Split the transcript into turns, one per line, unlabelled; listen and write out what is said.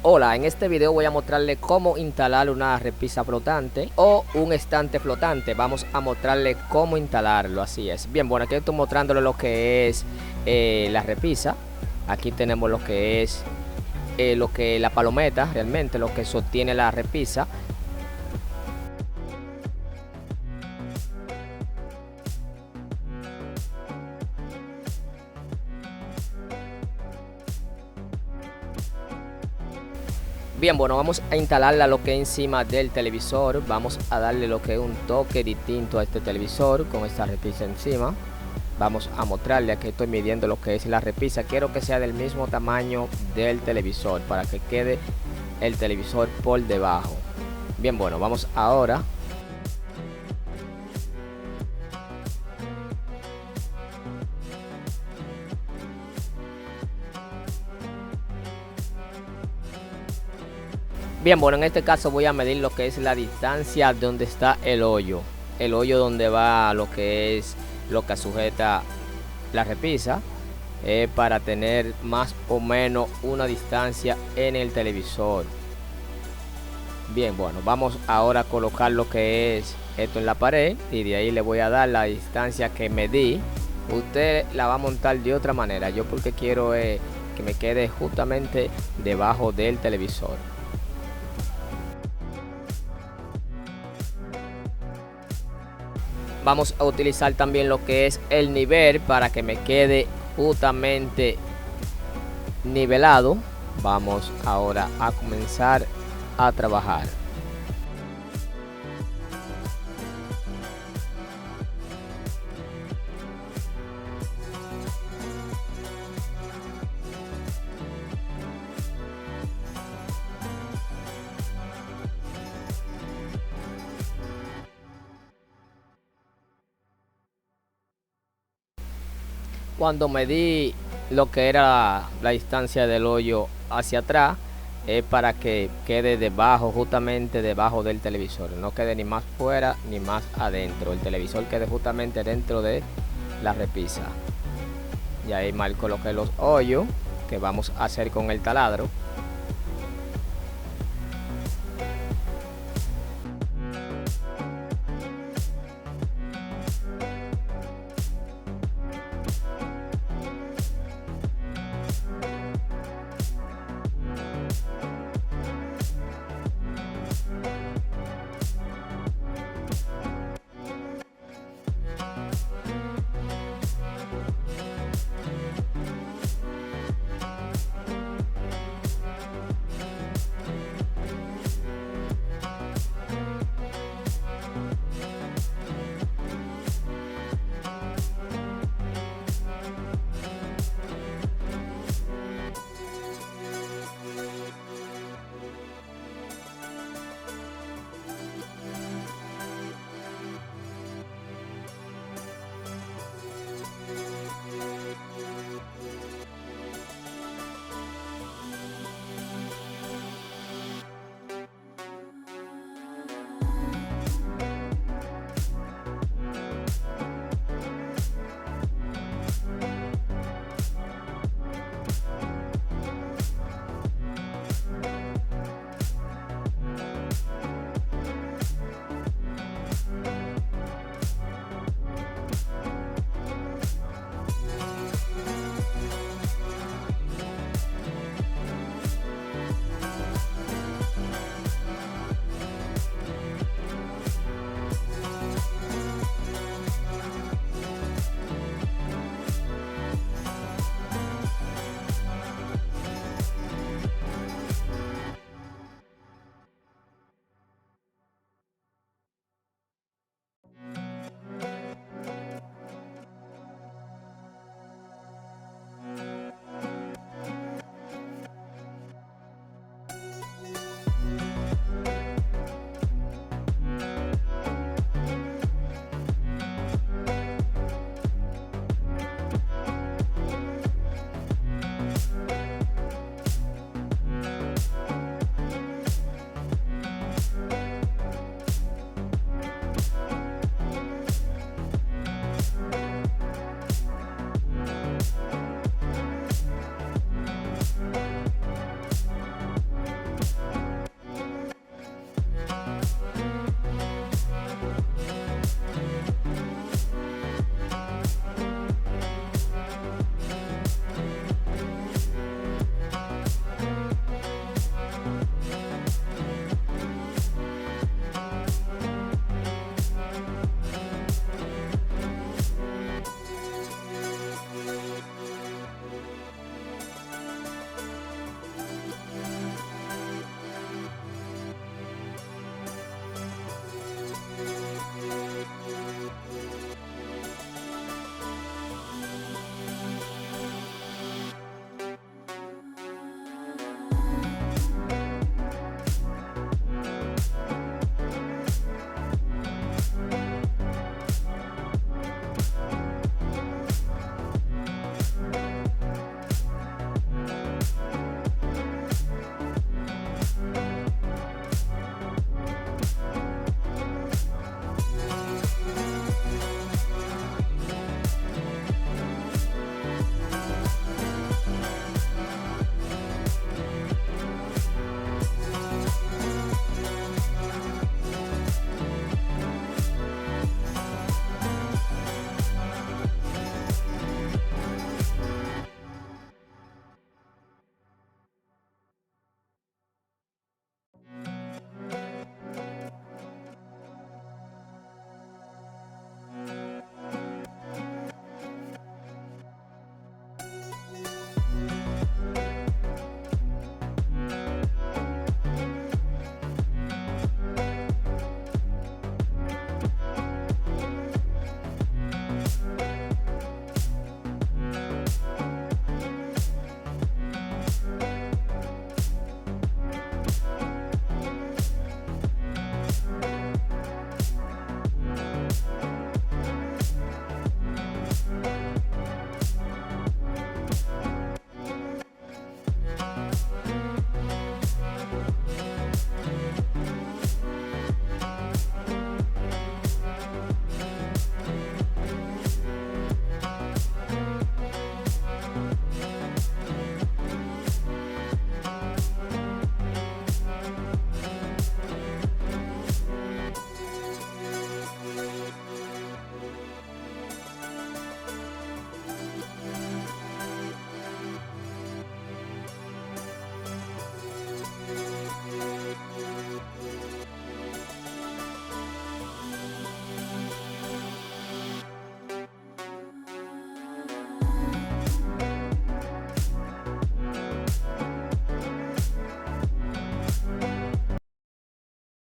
Hola, en este video voy a mostrarle cómo instalar una repisa flotante o un estante flotante. Vamos a mostrarle cómo instalarlo, así es. Bien, bueno, aquí estoy mostrándole lo que es la repisa. Aquí tenemos lo que es la palometa, realmente lo que sostiene la repisa. Bien, bueno, vamos a instalarla lo que es encima del televisor. Vamos a darle lo que es un toque distinto a este televisor con esta repisa encima. Vamos a mostrarle, aquí estoy midiendo lo que es la repisa. Quiero que sea del mismo tamaño del televisor para que quede el televisor por debajo. Bien, bueno, vamos ahora. Bien, bueno, en este caso voy a medir lo que es la distancia donde está el hoyo donde va lo que es lo que sujeta la repisa, para tener más o menos una distancia en el televisor. Bien, bueno, vamos ahora a colocar lo que es esto en la pared y de ahí le voy a dar la distancia que medí. Usted la va a montar de otra manera, yo porque quiero que me quede justamente debajo del televisor. Vamos a utilizar también lo que es el nivel para que me quede justamente nivelado. Vamos ahora a comenzar a trabajar. Cuando medí lo que era la distancia del hoyo hacia atrás, es para que quede debajo, justamente debajo del televisor, no quede ni más fuera ni más adentro, el televisor quede justamente dentro de la repisa. Y ahí marco lo que es los hoyos que vamos a hacer con el taladro.